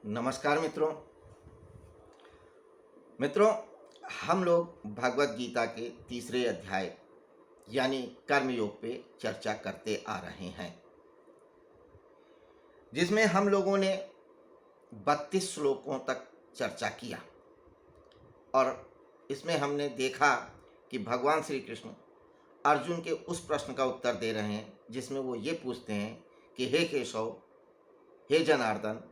नमस्कार मित्रों। मित्रों, हम लोग भगवत गीता के तीसरे अध्याय यानी कर्मयोग पे चर्चा करते आ रहे हैं, जिसमें हम लोगों ने 32 श्लोकों तक चर्चा किया। और इसमें हमने देखा कि भगवान श्री कृष्ण अर्जुन के उस प्रश्न का उत्तर दे रहे हैं जिसमें वो ये पूछते हैं कि हे केशव, हे जनार्दन,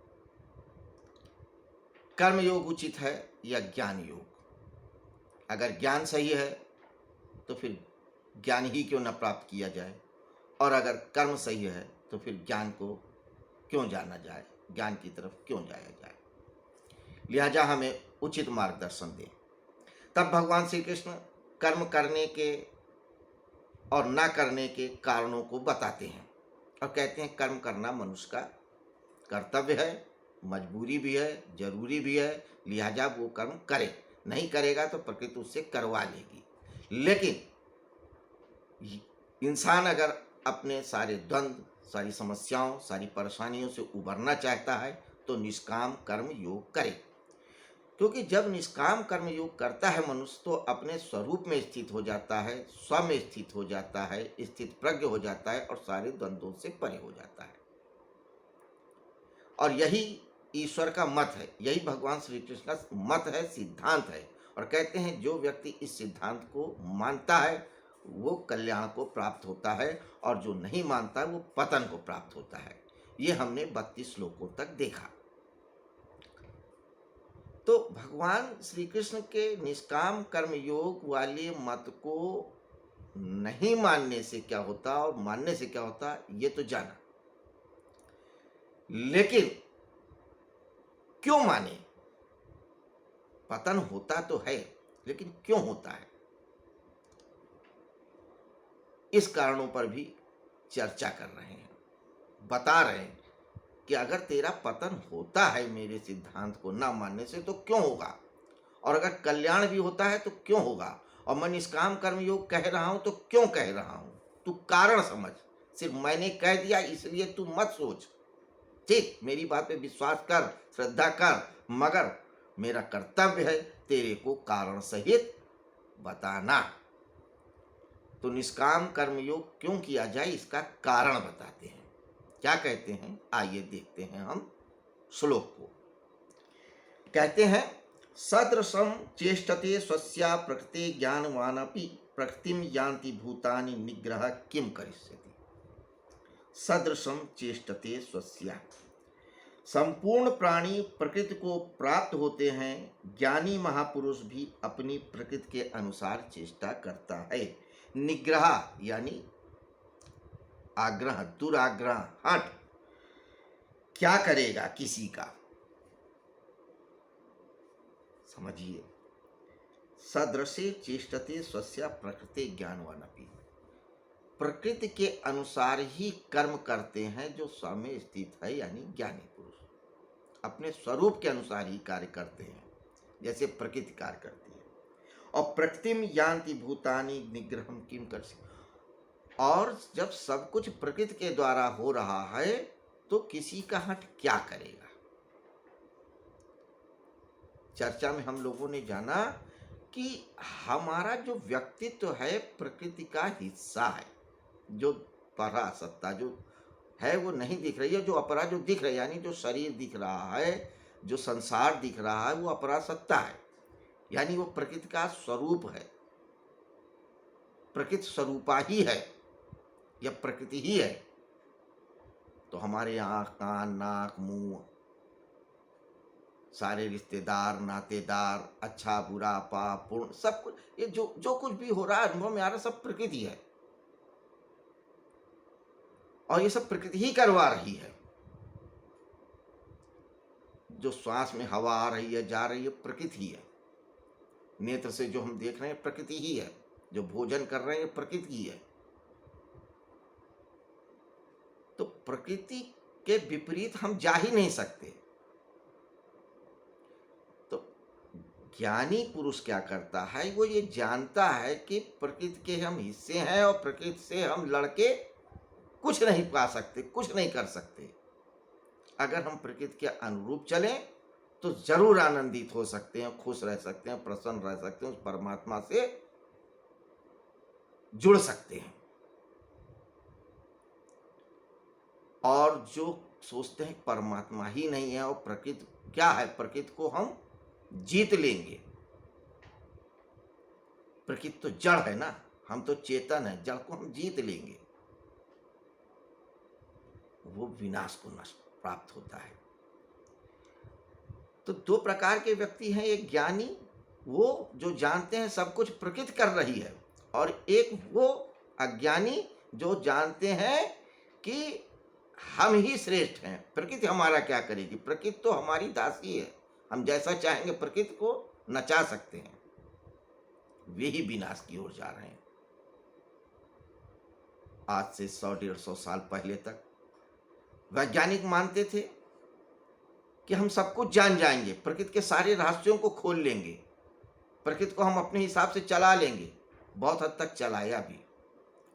कर्मयोग उचित है या ज्ञान योग? अगर ज्ञान सही है तो फिर ज्ञान ही क्यों न प्राप्त किया जाए, और अगर कर्म सही है तो फिर ज्ञान को क्यों जाना जाए, ज्ञान की तरफ क्यों जाया जाए। लिहाजा हमें उचित मार्गदर्शन दें। तब भगवान श्री कृष्ण कर्म करने के और ना करने के कारणों को बताते हैं और कहते हैं कर्म करना मनुष्य का कर्तव्य है, मजबूरी भी है, जरूरी भी है। लिहाजा वो कर्म करे, नहीं करेगा तो प्रकृति उससे करवा लेगी। लेकिन इंसान अगर अपने सारे द्वंद्व, सारी समस्याओं, सारी परेशानियों से उबरना चाहता है तो निष्काम कर्म योग करे, क्योंकि जब निष्काम कर्म योग करता है मनुष्य तो अपने स्वरूप में स्थित हो जाता है, स्व में स्थित हो जाता है, स्थित प्रज्ञ हो जाता है और सारे द्वंद्वों से परे हो जाता है। और यही ईश्वर का मत है, यही भगवान श्री कृष्ण का मत है, सिद्धांत है। और कहते हैं जो व्यक्ति इस सिद्धांत को मानता है वो कल्याण को प्राप्त होता है, और जो नहीं मानता वो पतन को प्राप्त होता है। ये हमने 32 श्लोकों तक देखा। तो भगवान श्री कृष्ण के निष्काम कर्म योग वाले मत को नहीं मानने से क्या होता और मानने से क्या होता ये तो जाना, लेकिन क्यों माने? पतन होता तो है, लेकिन क्यों होता है, इस कारणों पर भी चर्चा कर रहे हैं। बता रहे हैं कि अगर तेरा पतन होता है मेरे सिद्धांत को ना मानने से तो क्यों होगा, और अगर कल्याण भी होता है तो क्यों होगा, और मैं निष्काम कर्म योग कह रहा हूं तो क्यों कह रहा हूं। तू कारण समझ, सिर्फ मैंने कह दिया इसलिए तू मत सोच। ठीक, मेरी बात पे विश्वास कर, श्रद्धा कर, मगर मेरा कर्तव्य है तेरे को कारण सहित बताना। तो निष्काम कर्मयोग क्यों किया जाए इसका कारण बताते हैं। क्या कहते हैं, आइए देखते हैं हम श्लोक को। कहते हैं सदृशम चेष्टते स्वस्या प्रकृते ज्ञानवानपि प्रकृतिम यान्ति भूतानि निग्रह किम करिष्यति। सदृशम चेष्टते स्वस्या, संपूर्ण प्राणी प्रकृति को प्राप्त होते हैं, ज्ञानी महापुरुष भी अपनी प्रकृति के अनुसार चेष्टा करता है। निग्रह यानी आग्रह, दुराग्रह, हट। क्या करेगा किसी का, समझिए। सदृशे चेष्टते स्वस्या प्रकृति ज्ञानवानपि, प्रकृति के अनुसार ही कर्म करते हैं जो स्व में स्थित है, यानी ज्ञानी पुरुष अपने स्वरूप के अनुसार ही कार्य करते हैं, जैसे प्रकृति कार्य करती है। और प्रकृतिम यान्ति भूतानि निग्रहम किम करिष्यति, और जब सब कुछ प्रकृति के द्वारा हो रहा है तो किसी का हट क्या करेगा। चर्चा में हम लोगों ने जाना कि हमारा जो व्यक्तित्व है प्रकृति का हिस्सा है। जो परा सत्ता जो है वो नहीं दिख रही है, जो अपरा जो दिख रही है, यानी जो शरीर दिख रहा है, जो संसार दिख रहा है, वो अपरा सत्ता है, यानी वो प्रकृति का स्वरूप है, प्रकृति स्वरूपा ही है, या प्रकृति ही है। तो हमारे आँख, कान, नाक, मुंह, सारे रिश्तेदार, नातेदार, अच्छा बुरा, पाप पुण्य, सब कुछ, ये जो कुछ भी हो रहा है अनुभव में आ रहा, सब प्रकृति है, और ये सब प्रकृति ही करवा रही है। जो श्वास में हवा आ रही है, जा रही है, प्रकृति ही है। नेत्र से जो हम देख रहे हैं प्रकृति ही है, जो भोजन कर रहे हैं प्रकृति ही है। तो प्रकृति के विपरीत हम जा ही नहीं सकते। तो ज्ञानी पुरुष क्या करता है, वो ये जानता है कि प्रकृति के हम हिस्से हैं और प्रकृति से हम लड़के कुछ नहीं पा सकते, कुछ नहीं कर सकते। अगर हम प्रकृति के अनुरूप चलें तो जरूर आनंदित हो सकते हैं, खुश रह सकते हैं, प्रसन्न रह सकते हैं, उस परमात्मा से जुड़ सकते हैं। और जो सोचते हैं परमात्मा ही नहीं है और प्रकृति क्या है, प्रकृति को हम जीत लेंगे, प्रकृति तो जड़ है ना, हम तो चेतन है, जड़ को हम जीत लेंगे, वो विनाश को नष्ट प्राप्त होता है। तो दो प्रकार के व्यक्ति हैं, एक ज्ञानी, वो जो जानते हैं सब कुछ प्रकृति कर रही है, और एक वो अज्ञानी जो जानते हैं कि हम ही श्रेष्ठ हैं, प्रकृति हमारा क्या करेगी, प्रकृति तो हमारी दासी है, हम जैसा चाहेंगे प्रकृति को नचा सकते हैं। वे ही विनाश की ओर जा रहे हैं। आज से 100-150 साल पहले तक वैज्ञानिक मानते थे कि हम सब कुछ जान जाएंगे, प्रकृति के सारे रहस्यों को खोल लेंगे, प्रकृति को हम अपने हिसाब से चला लेंगे, बहुत हद तक चलाया भी।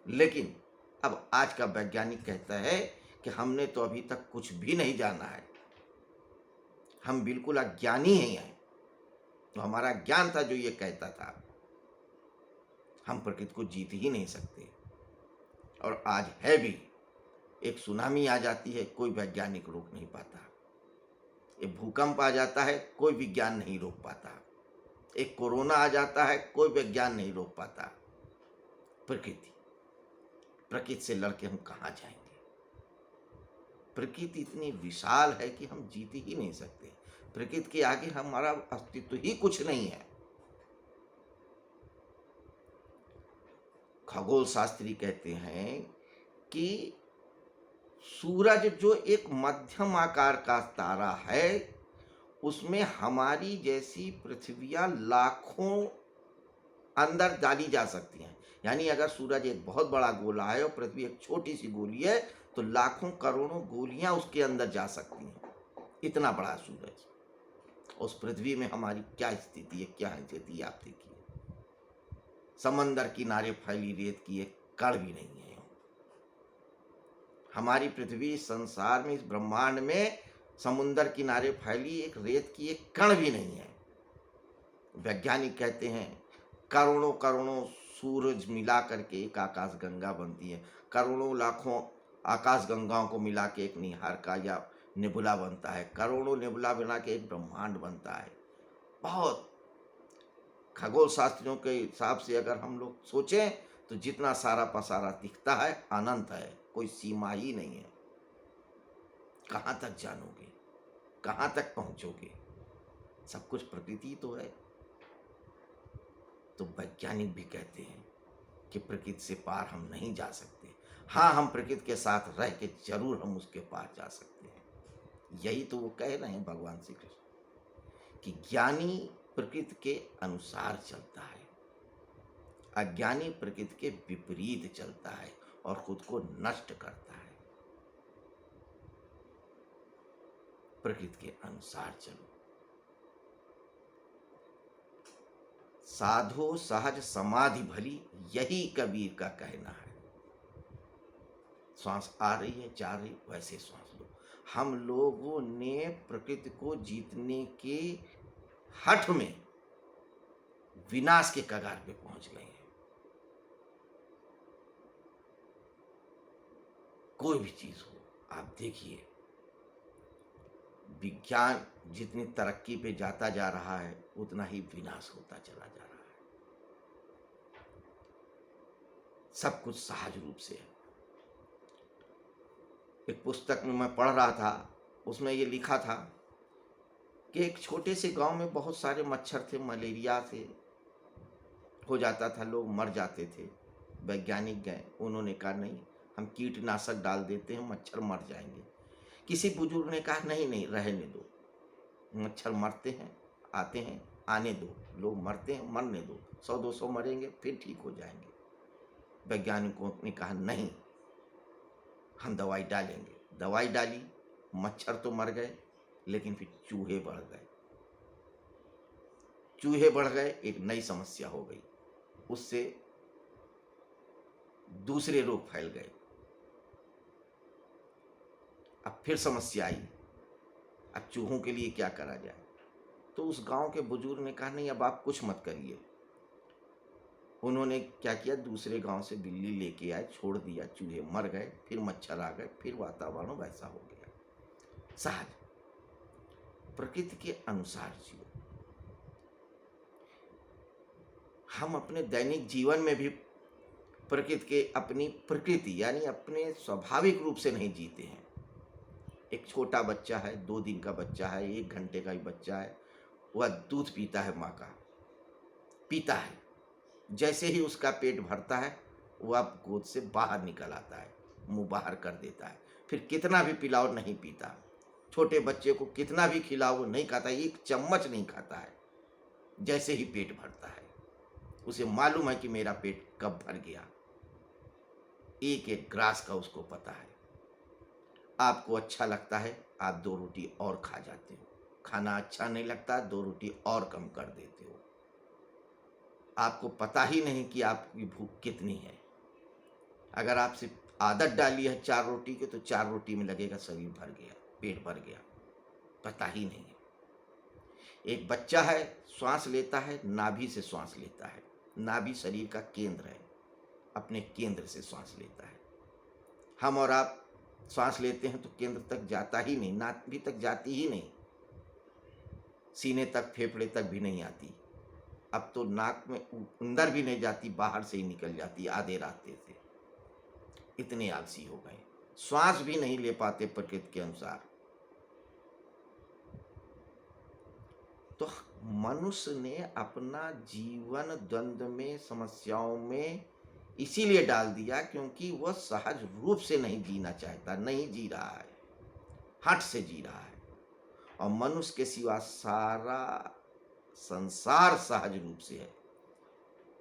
लेकिन अब आज का वैज्ञानिक कहता है कि हमने तो अभी तक कुछ भी नहीं जाना है, हम बिल्कुल अज्ञानी ही हैं। तो हमारा ज्ञान था जो ये कहता था हम प्रकृति को जीत ही नहीं सकते। और आज है भी, एक सुनामी आ जाती है, कोई वैज्ञानिक रोक नहीं पाता, एक भूकंप आ जाता है, कोई विज्ञान नहीं रोक पाता, एक कोरोना आ जाता है, कोई विज्ञान नहीं रोक पाता। प्रकृति से लड़के हम कहाँ जाएंगे? प्रकृति इतनी विशाल है कि हम जीत ही नहीं सकते, प्रकृति के आगे हमारा अस्तित्व ही कुछ नहीं है। खगोल शास्त्री कहते हैं कि सूरज जो एक मध्यम आकार का तारा है, उसमें हमारी जैसी पृथ्वियां लाखों अंदर डाली जा सकती हैं। यानी अगर सूरज एक बहुत बड़ा गोला है और पृथ्वी एक छोटी सी गोली है, तो लाखों करोड़ों गोलियां उसके अंदर जा सकती हैं, इतना बड़ा सूरज। उस पृथ्वी में हमारी क्या स्थिति है, क्या स्थिति आप देखिए। समंदर किनारे फैली रेत की एक कण भी नहीं है। हमारी पृथ्वी संसार में, इस ब्रह्मांड में समुंदर किनारे फैली एक रेत की एक कण भी नहीं है। वैज्ञानिक कहते हैं करोड़ों करोड़ों सूरज मिला करके एक आकाश गंगा बनती है, करोड़ों लाखों आकाश गंगाओं को मिला के एक निहारिका या नेबुला बनता है, करोड़ों नेबुला बना के एक ब्रह्मांड बनता है। बहुत खगोल शास्त्रियों के हिसाब से अगर हम लोग सोचें तो जितना सारा पसारा दिखता है अनंत है, कोई सीमा ही नहीं है। कहाँ तक जानोगे, कहाँ तक पहुंचोगे? सब कुछ प्रकृति तो है। तो वैज्ञानिक भी कहते हैं कि प्रकृति से पार हम नहीं जा सकते। हाँ, हम प्रकृति के साथ रह के जरूर हम उसके पार जा सकते हैं। यही तो वो कह रहे हैं भगवान श्री कृष्ण कि ज्ञानी प्रकृति के अनुसार चलता है, अज्ञानी प्रकृति के विपरीत चलता है और खुद को नष्ट करता है। प्रकृति के अनुसार चलो। साधो सहज समाधि भली, यही कबीर का कहना है। श्वास आ रही है, जा रही, वैसे श्वास लो। हम लोगों ने प्रकृति को जीतने के हठ में विनाश के कगार पे पहुंच गए हैं। कोई भी चीज हो, आप देखिए, विज्ञान जितनी तरक्की पे जाता जा रहा है उतना ही विनाश होता चला जा रहा है। सब कुछ सहज रूप से है। एक पुस्तक में मैं पढ़ रहा था, उसमें ये लिखा था कि एक छोटे से गांव में बहुत सारे मच्छर थे, मलेरिया से हो जाता था, लोग मर जाते थे। वैज्ञानिक गए, उन्होंने कहा नहीं, हम कीटनाशक डाल देते हैं, मच्छर मर जाएंगे। किसी बुजुर्ग ने कहा नहीं नहीं, रहने दो, मच्छर मरते हैं, आते हैं, आने दो, लोग मरते हैं, मरने दो, 100-200 मरेंगे, फिर ठीक हो जाएंगे। वैज्ञानिकों ने कहा नहीं, हम दवाई डालेंगे। दवाई डाली, मच्छर तो मर गए, लेकिन फिर चूहे बढ़ गए। चूहे बढ़ गए, एक नई समस्या हो गई, उससे दूसरे रोग फैल गए। अब फिर समस्या आई, अब चूहों के लिए क्या करा जाए? तो उस गांव के बुजुर्ग ने कहा, नहीं अब आप कुछ मत करिए। उन्होंने क्या किया, दूसरे गांव से बिल्ली लेके आए, छोड़ दिया, चूहे मर गए, फिर मच्छर आ गए, फिर वातावरण वैसा हो गया। सहज, प्रकृति के अनुसार जियो। हम अपने दैनिक जीवन में भी प्रकृति के, अपनी प्रकृति यानी अपने स्वाभाविक रूप से नहीं जीते हैं। एक छोटा बच्चा है, 2 दिन का बच्चा है, 1 घंटे का ही बच्चा है, वह दूध पीता है, माँ का पीता है। जैसे ही उसका पेट भरता है, वह गोद से बाहर निकल आता है, मुंह बाहर कर देता है, फिर कितना भी पिलाओ नहीं पीता। छोटे बच्चे को कितना भी खिलाओ वो नहीं खाता, 1 चम्मच नहीं खाता है। जैसे ही पेट भरता है, उसे मालूम है कि मेरा पेट कब भर गया। एक एक ग्रास का उसको पता है। आपको अच्छा लगता है, आप 2 रोटी और खा जाते हो। खाना अच्छा नहीं लगता, 2 रोटी और कम कर देते हो। आपको पता ही नहीं कि आपकी भूख कितनी है। अगर आपसे आदत डाली है 4 रोटी की, तो 4 रोटी में लगेगा शरीर भर गया, पेट भर गया, पता ही नहीं है। एक बच्चा है, श्वास लेता है, नाभि से श्वास लेता है। नाभि शरीर का केंद्र है, अपने केंद्र से श्वास लेता है। हम और आप श्वास लेते हैं तो केंद्र तक जाता ही नहीं, नाभि तक जाती ही नहीं, सीने तक, फेफड़े तक भी नहीं आती। अब तो नाक में अंदर भी नहीं जाती, बाहर से ही निकल जाती आधे रास्ते से। इतने आलसी हो गए, श्वास भी नहीं ले पाते प्रकृति के अनुसार। तो मनुष्य ने अपना जीवन द्वंद्व में, समस्याओं में इसीलिए डाल दिया क्योंकि वह सहज रूप से नहीं जीना चाहता, नहीं जी रहा है, हठ से जी रहा है। और मनुष्य के सिवा सारा संसार सहज रूप से है।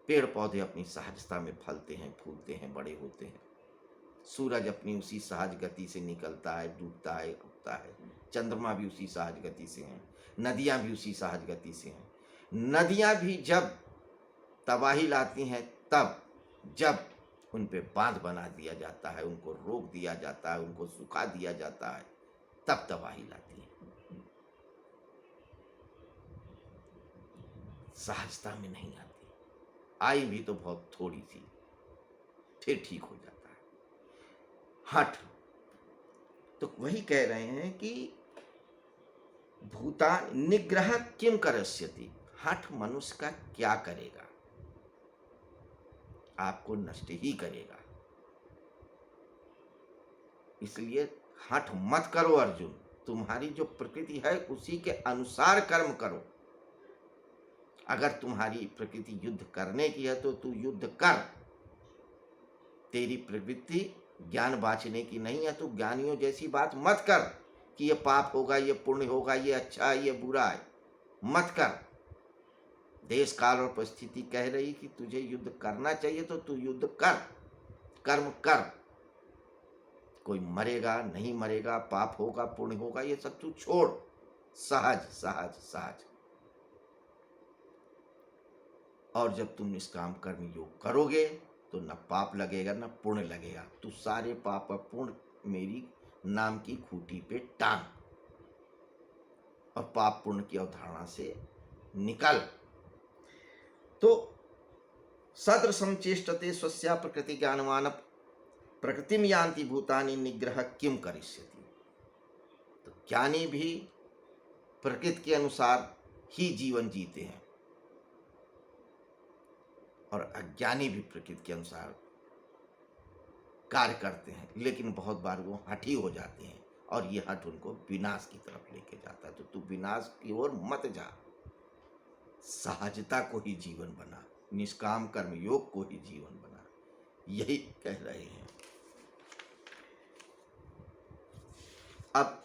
पेड़ पौधे अपनी सहजता में फलते हैं, फूलते हैं, बड़े होते हैं। सूरज अपनी उसी सहज गति से निकलता है, डूबता है, उगता है। चंद्रमा भी उसी सहज गति से हैं, नदियां भी उसी सहज गति से हैं। नदियां भी जब तबाही लाती हैं, तब जब उन पे बांध बना दिया जाता है, उनको रोक दिया जाता है, उनको सुखा दिया जाता है, तब तबाही लाती है। सहजता में नहीं आती, आई भी तो बहुत थोड़ी सी, फिर ठीक हो जाता है। हठ, तो वही कह रहे हैं कि भूतान निग्रह किम करस्यति, हठ मनुष्य का क्या करेगा, आपको नष्ट ही करेगा। इसलिए हठ मत करो अर्जुन, तुम्हारी जो प्रकृति है उसी के अनुसार कर्म करो। अगर तुम्हारी प्रकृति युद्ध करने की है तो तू युद्ध कर। तेरी प्रवृत्ति ज्ञान बांचने की नहीं है, तो ज्ञानियों जैसी बात मत कर कि ये पाप होगा, ये पुण्य होगा, ये अच्छा है, ये बुरा है, मत कर। देश काल और परिस्थिति कह रही कि तुझे युद्ध करना चाहिए तो तू युद्ध कर, कर्म कर। कोई मरेगा नहीं मरेगा, पाप होगा पुण्य होगा, ये सब तू छोड़, सहज सहज सहज। और जब तुम निष्काम कर्म योग करोगे तो न पाप लगेगा न पुण्य लगेगा। तू सारे पाप और पुण्य मेरी नाम की खूंटी पे टांग, और पाप पुण्य की अवधारणा से निकल। तो सदृशं चेष्टते स्वस्या प्रकृति ज्ञानवान प्रकृतिम यान्ति भूतानि निग्रह किम करिष्यति। तो ज्ञानी भी प्रकृति के अनुसार ही जीवन जीते हैं, और अज्ञानी भी प्रकृति के अनुसार कार्य करते हैं, लेकिन बहुत बार वो हठी हो जाते हैं, और ये हठ उनको विनाश की तरफ लेके जाता है। तो तू विनाश की ओर मत जा, सहजता को ही जीवन बना, निष्काम कर्म योग को ही जीवन बना, यही कह रहे हैं। अब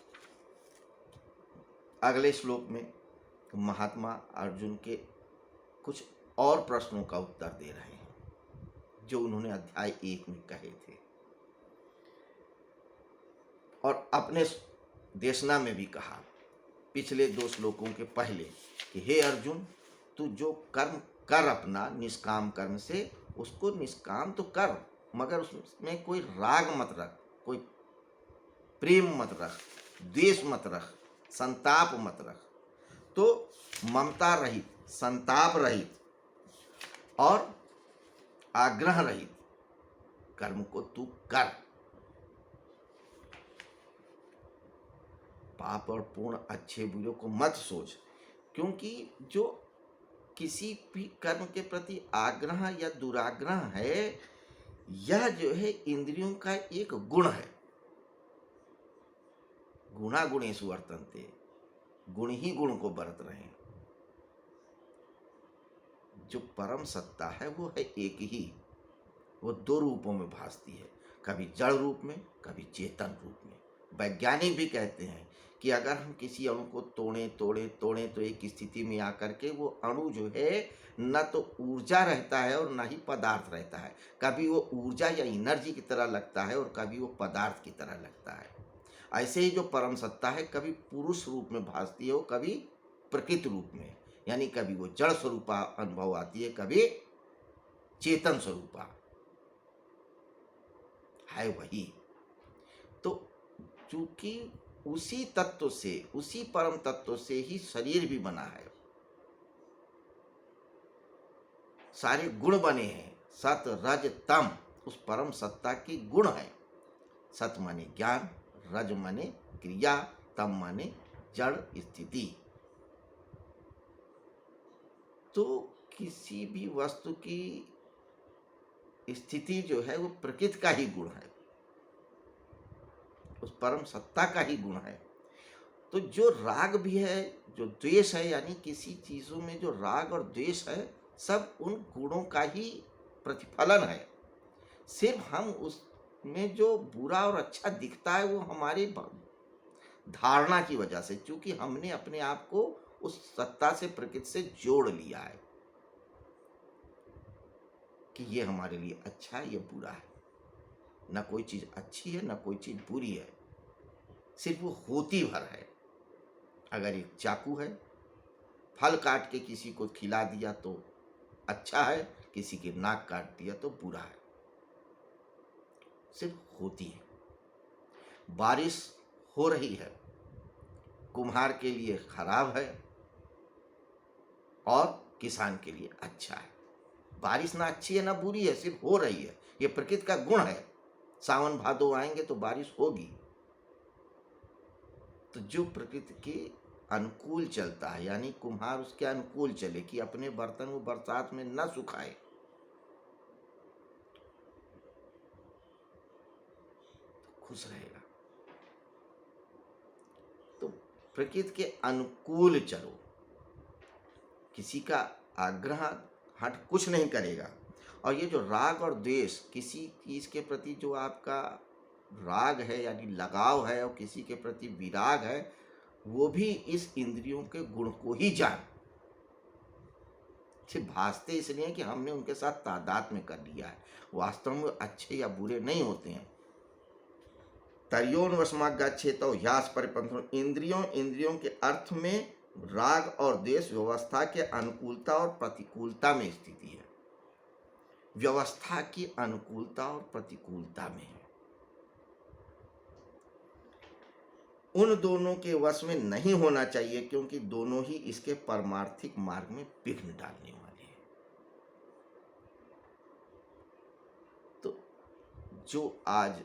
अगले श्लोक में महात्मा अर्जुन के कुछ और प्रश्नों का उत्तर दे रहे हैं, जो उन्होंने अध्याय 1 में कहे थे, और अपने देशना में भी कहा पिछले 2 श्लोकों के पहले कि हे अर्जुन, तू जो कर्म कर अपना निष्काम कर्म से, उसको निष्काम तो कर, मगर उसमें कोई राग मत रख, कोई प्रेम मत रख, द्वेष मत रख, संताप मत रख। तो ममता रहित, संताप रहित और आग्रह रहित कर्म को तू कर। पाप और पुण्य, अच्छे बुरे को मत सोच, क्योंकि जो किसी भी कर्म के प्रति आग्रह या दुराग्रह है, यह जो है इंद्रियों का एक गुण है। गुणा गुणेषु वर्तन्ते, गुण ही गुण को बरत रहे हैं। जो परम सत्ता है वो है एक ही, वो दो रूपों में भासती है, कभी जड़ रूप में, कभी चेतन रूप में। वैज्ञानिक भी कहते हैं कि अगर हम किसी अणु को तोड़ें तो एक स्थिति में आकर के वो अणु जो है न तो ऊर्जा रहता है और न ही पदार्थ रहता है। कभी वो ऊर्जा या एनर्जी की तरह लगता है और कभी वो पदार्थ की तरह लगता है। ऐसे ही जो परम सत्ता है, कभी पुरुष रूप में भासती है और कभी प्रकृति रूप में, यानी कभी वो जड़ स्वरूपा अनुभव आती है, कभी चेतन स्वरूपा है वही। तो चूंकि उसी तत्व से, उसी परम तत्व से ही शरीर भी बना है, सारे गुण बने हैं। सत रज तम उस परम सत्ता की गुण है। सत माने ज्ञान, रज माने क्रिया, तम माने जड़ स्थिति। तो किसी भी वस्तु की स्थिति जो है वो प्रकृति का ही गुण है, उस परम सत्ता का ही गुण है। तो जो राग भी है, जो द्वेष है, यानी किसी चीजों में जो राग और द्वेष है, सब उन गुणों का ही प्रतिफलन है। सिर्फ हम उसमें जो बुरा और अच्छा दिखता है वो हमारी धारणा की वजह से, क्योंकि हमने अपने आप को उस सत्ता से, प्रकृति से जोड़ लिया है कि ये हमारे लिए अच्छा है, ये बुरा है। न कोई चीज अच्छी है, न कोई चीज बुरी है, सिर्फ वो होती भर है। अगर एक चाकू है, फल काट के किसी को खिला दिया तो अच्छा है, किसी की नाक काट दिया तो बुरा है, सिर्फ होती है। बारिश हो रही है, कुम्हार के लिए खराब है और किसान के लिए अच्छा है। बारिश ना अच्छी है ना बुरी है, सिर्फ हो रही है, ये प्रकृति का गुण है। सावन भादो आएंगे तो बारिश होगी। तो जो प्रकृति के अनुकूल चलता है, यानी कुम्हार उसके अनुकूल चले कि अपने बर्तन वो बरसात में न सुखाए, तो खुश रहेगा। तो प्रकृति के अनुकूल चलो, किसी का आग्रह हट कुछ नहीं करेगा। और ये जो राग और द्वेष, किसी चीज के प्रति जो आपका राग है यानी लगाव है और किसी के प्रति विराग है, वो भी इस इंद्रियों के गुण को ही जान। सिर्फ भासते इसलिए कि हमने उनके साथ तादात्म्य कर लिया है, वास्तव में अच्छे या बुरे नहीं होते हैं। तर्योन वशमागच्छेतो ह्यास परिपंथो, इंद्रियों के अर्थ में राग और द्वेष व्यवस्था के अनुकूलता और प्रतिकूलता में स्थिति है। व्यवस्था की अनुकूलता और प्रतिकूलता में है। उन दोनों के वश में नहीं होना चाहिए, क्योंकि दोनों ही इसके परमार्थिक मार्ग में विघ्न डालने वाले हैं। तो जो आज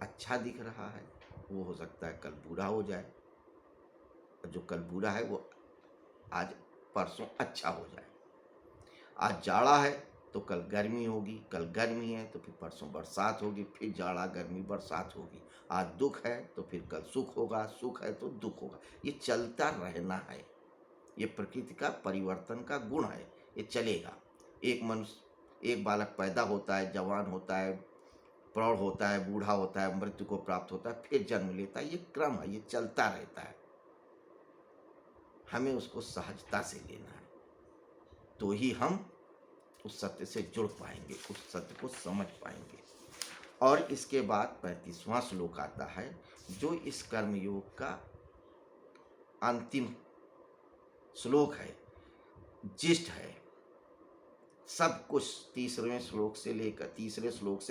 अच्छा दिख रहा है वो हो सकता है कल बुरा हो जाए, और जो कल बुरा है वो आज परसों अच्छा हो जाए। आज जाड़ा है तो कल गर्मी होगी, कल गर्मी है तो फिर परसों बरसात होगी, फिर जाड़ा गर्मी बरसात होगी। आज दुख है तो फिर कल सुख होगा, सुख है तो दुख होगा। ये चलता रहना है, ये प्रकृति का परिवर्तन का गुण है, ये चलेगा। एक मनुष्य, एक बालक पैदा होता है, जवान होता है, प्रौढ़ होता है, बूढ़ा होता है, मृत्यु को प्राप्त होता है, फिर जन्म लेता है। ये क्रम है, ये चलता रहता है। हमें उसको सहजता से लेना है, तो ही हम उस सत्य से जुड़ पाएंगे, उस सत्य को समझ पाएंगे। और इसके बाद 35वां श्लोक आता है, जो इस कर्मयोग का अंतिम श्लोक है, जिष्ट है। सब कुछ तीसरे श्लोक से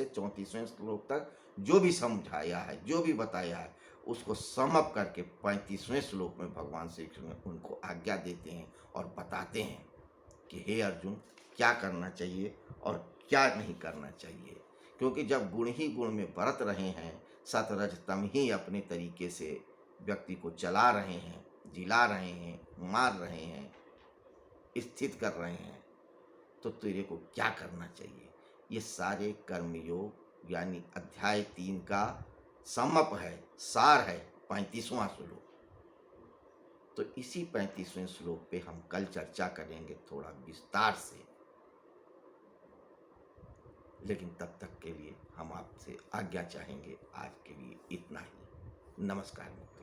34वें श्लोक तक जो भी समझाया है, जो भी बताया है, उसको समप करके 35वें श्लोक में भगवान श्री कृष्ण उनको आज्ञा देते हैं और बताते हैं कि हे अर्जुन, क्या करना चाहिए और क्या नहीं करना चाहिए। क्योंकि जब गुण ही गुण में बरत रहे हैं, सतरज तम ही अपने तरीके से व्यक्ति को चला रहे हैं, जिला रहे हैं, मार रहे हैं, स्थित कर रहे हैं, तो तेरे को क्या करना चाहिए। ये सारे कर्मयोग यानी अध्याय 3 का समप है, सार है 35वां श्लोक। तो इसी 35वें श्लोक पे हम कल चर्चा करेंगे थोड़ा विस्तार से। लेकिन तब तक के लिए हम आपसे आज्ञा चाहेंगे। आज के लिए इतना ही। नमस्कार।